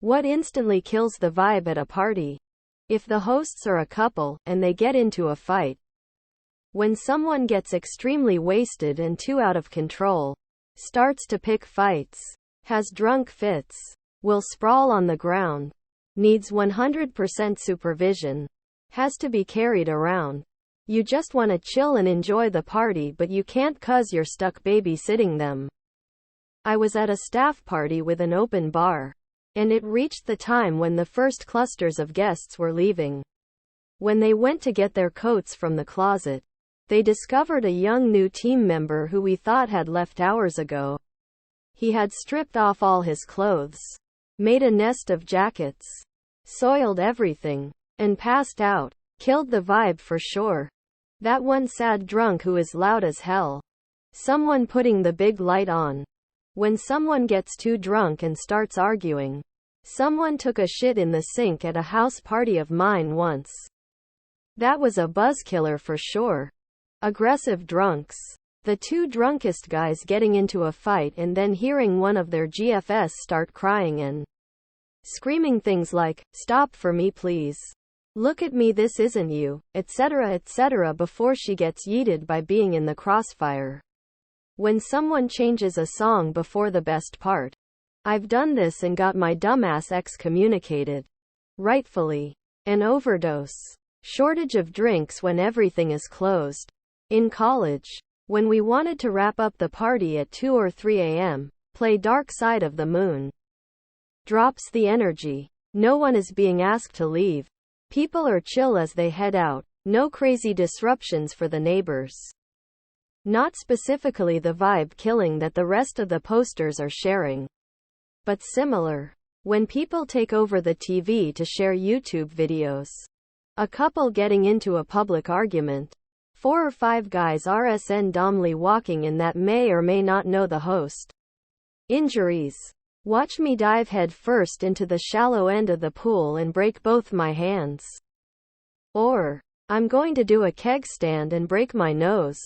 What instantly kills the vibe at a party? If the hosts are a couple, and they get into a fight. When someone gets extremely wasted and too out of control, starts to pick fights, has drunk fits, will sprawl on the ground, needs 100% supervision, has to be carried around. You just want to chill and enjoy the party, but you can't 'cause you're stuck babysitting them. I was at a staff party with an open bar, and it reached the time when the first clusters of guests were leaving. When they went to get their coats from the closet, they discovered a young new team member who we thought had left hours ago. He had stripped off all his clothes, made a nest of jackets, soiled everything, and passed out. Killed the vibe for sure. That one sad drunk who is loud as hell. Someone putting the big light on. When someone gets too drunk and starts arguing. Someone took a shit in the sink at a house party of mine once. That was a buzzkiller for sure. Aggressive drunks. The two drunkest guys getting into a fight and then hearing one of their GFs start crying and screaming things like, "Stop for me please. Look at me, this isn't you," etc. before she gets yeeted by being in the crossfire. When someone changes a song before the best part. I've done this and got my dumbass excommunicated. Rightfully. An overdose. Shortage of drinks when everything is closed. In college. When we wanted to wrap up the party at 2 or 3 a.m., play Dark Side of the Moon. Drops the energy. No one is being asked to leave. People are chill as they head out. No crazy disruptions for the neighbors. Not specifically the vibe killing that the rest of the posters are sharing. But similar. When people take over the TV to share YouTube videos. A couple getting into a public argument. 4 or 5 guys randomly walking in that may or may not know the host. Injuries. Watch me dive head first into the shallow end of the pool and break both my hands. Or, I'm going to do a keg stand and break my nose.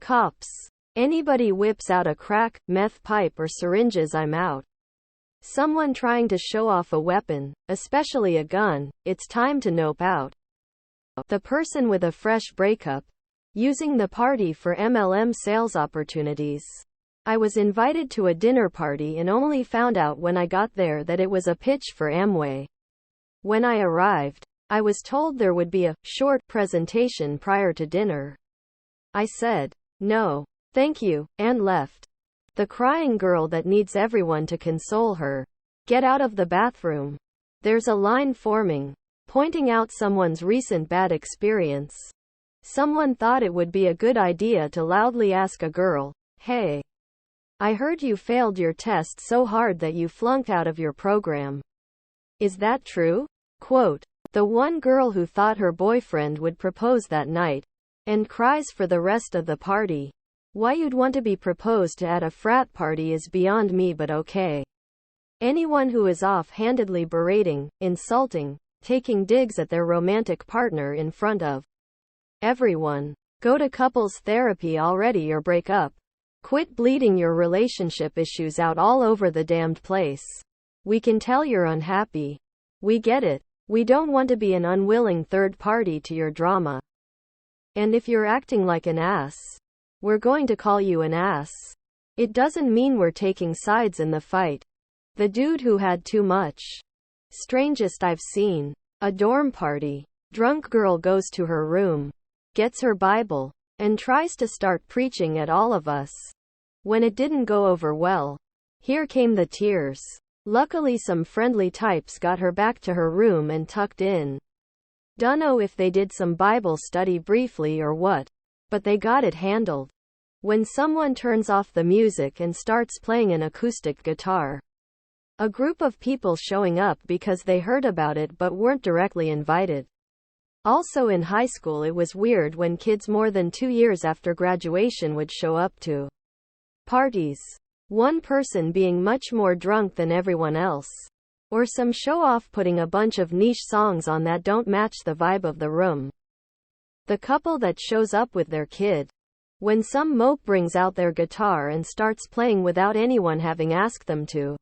Cops. Anybody whips out a crack, meth pipe or syringes, I'm out. Someone trying to show off a weapon, especially a gun, it's time to nope out. The person with a fresh breakup. Using the party for MLM sales opportunities. I was invited to a dinner party and only found out when I got there that it was a pitch for Amway. When I arrived, I was told there would be a short presentation prior to dinner. I said, "No, thank you," and left. The crying girl that needs everyone to console her. Get out of the bathroom. There's a line forming, pointing out someone's recent bad experience. Someone thought it would be a good idea to loudly ask a girl, "Hey, I heard you failed your test so hard that you flunked out of your program. Is that true?" Quote, the one girl who thought her boyfriend would propose that night, and cries for the rest of the party. Why you'd want to be proposed to at a frat party is beyond me, but okay. Anyone who is off-handedly berating, insulting, taking digs at their romantic partner in front of everyone. Go to couples therapy already or break up. Quit bleeding your relationship issues out all over the damned place. We can tell you're unhappy. We get it. We don't want to be an unwilling third party to your drama. And if you're acting like an ass, we're going to call you an ass. It doesn't mean we're taking sides in the fight. The dude who had too much. Strangest I've seen. A dorm party. Drunk girl goes to her room, gets her Bible, and tries to start preaching at all of us. When it didn't go over well, here came the tears. Luckily some friendly types got her back to her room and tucked in. Dunno if they did some Bible study briefly or what, but they got it handled. When someone turns off the music and starts playing an acoustic guitar. A group of people showing up because they heard about it but weren't directly invited. Also in high school it was weird when kids more than 2 years after graduation would show up to parties. One person being much more drunk than everyone else. Or some show-off putting a bunch of niche songs on that don't match the vibe of the room. The couple that shows up with their kid. When some mope brings out their guitar and starts playing without anyone having asked them to.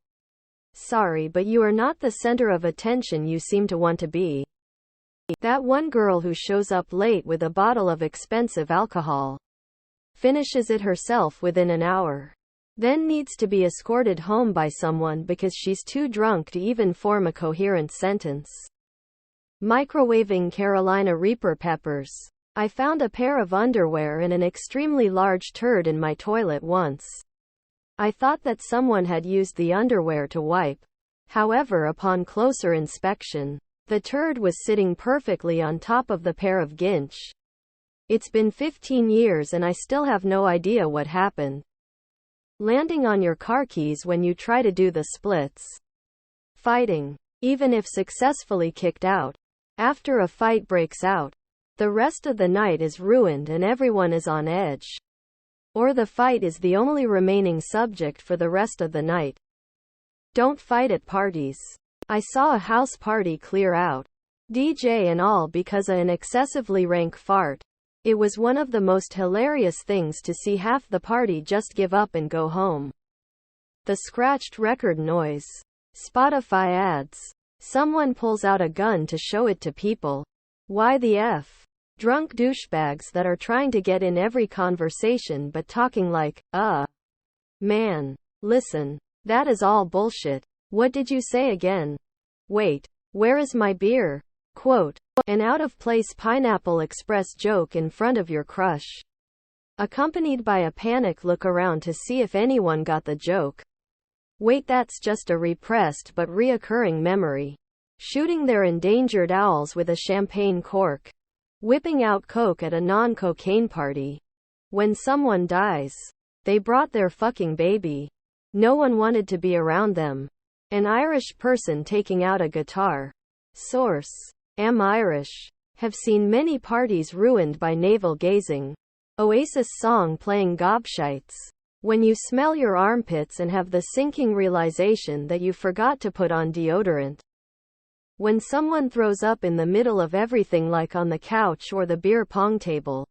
Sorry, but you are not the center of attention you seem to want to be. That one girl who shows up late with a bottle of expensive alcohol, finishes it herself within an hour, then needs to be escorted home by someone because she's too drunk to even form a coherent sentence. Microwaving Carolina Reaper peppers. I found a pair of underwear and an extremely large turd in my toilet once. I thought that someone had used the underwear to wipe. However, upon closer inspection, the turd was sitting perfectly on top of the pair of ginch. It's been 15 years and I still have no idea what happened. Landing on your car keys when you try to do the splits. Fighting. Even if successfully kicked out, after a fight breaks out, the rest of the night is ruined and everyone is on edge. Or the fight is the only remaining subject for the rest of the night. Don't fight at parties. I saw a house party clear out, DJ and all, because of an excessively rank fart. It was one of the most hilarious things to see half the party just give up and go home. The scratched record noise. Spotify ads. Someone pulls out a gun to show it to people. Why the F? Drunk douchebags that are trying to get in every conversation but talking like, man. Listen. That is all bullshit. What did you say again? Wait. Where is my beer? Quote. An out-of-place Pineapple Express joke in front of your crush, accompanied by a panic look around to see if anyone got the joke. Wait, that's just a repressed but reoccurring memory. Shooting their endangered owls with a champagne cork. Whipping out coke at a non-cocaine party. When someone dies, they brought their fucking baby. No one wanted to be around them. An Irish person taking out a guitar. Source. Am Irish. Have seen many parties ruined by navel gazing. Oasis song playing gobshites. When you smell your armpits and have the sinking realization that you forgot to put on deodorant. When someone throws up in the middle of everything, like on the couch or the beer pong table.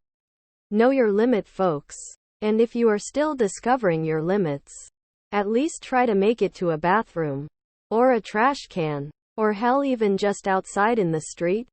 Know your limit, folks. And if you are still discovering your limits, at least try to make it to a bathroom. Or a trash can. Or hell, even just outside in the street.